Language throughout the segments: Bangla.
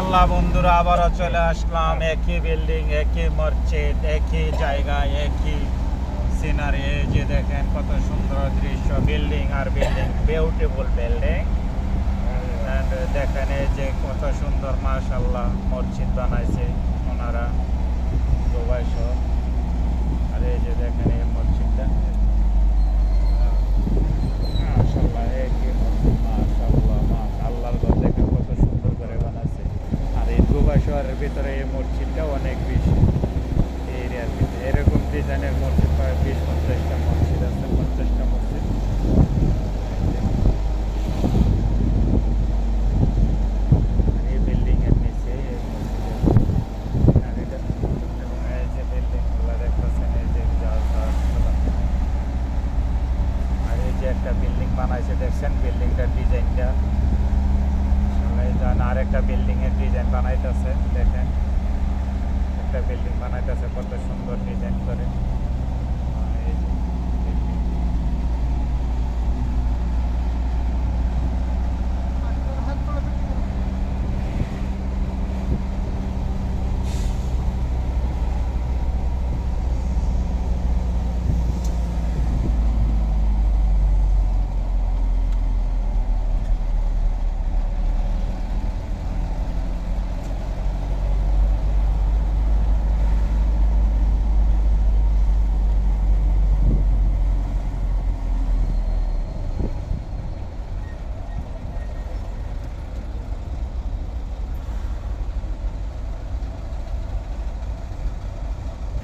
আল্লাহ বন্ধুরা, আবারও চলে আসলাম। একই বিল্ডিং, একই মসজিদ, একই জায়গায়, একই সিনারি। এই যে দেখেন কত সুন্দর দৃশ্য, বিল্ডিং আর বিল্ডিং, বিউটিফুল বিল্ডিং। অ্যান্ড দেখেন এই যে কত সুন্দর, মাশাআল্লাহ, মসজিদ বানাইছে ওনারা দুবাই শহর। আর এই যে দেখেন এই মসজিদটা, মাশাআল্লাহ, একই মসজিদ, মাশাআল্লাহ, আল্লাহর ঘর দেখেন কত সুন্দর করে বানাইছে। আর এই দুবাই শহরের ভিতরে এই মসজিদটা অনেক বেশি, এই এরিয়ার ভিতরে এরকম ডিজাইনের মসজিদ প্রায় 20-50টা মসজিদ আছে, 50টা মসজিদ। আর এই বিল্ডিং এর নিচে এই মসজিদের, আর এটা এবং এই যে বিল্ডিং গুলো দেখতেছেন, এই যে আর এই যে একটা বিল্ডিং বানাইছে দেখছেন, বিল্ডিংটার ডিজাইনটা আর একটা বিল্ডিং এর ডিজাইন বানাইতেছে। দেখেন একটা বিল্ডিং বানাইতেছে কত সুন্দর ডিজাইন করে। এই যে building।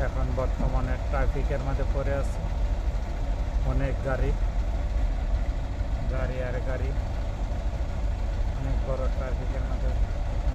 এখন বর্তমানে ট্রাফিকের মধ্যে পড়ে আছে, অনেক গাড়ি গাড়ি আর গাড়ি, অনেক বড় ট্রাফিকের মধ্যে।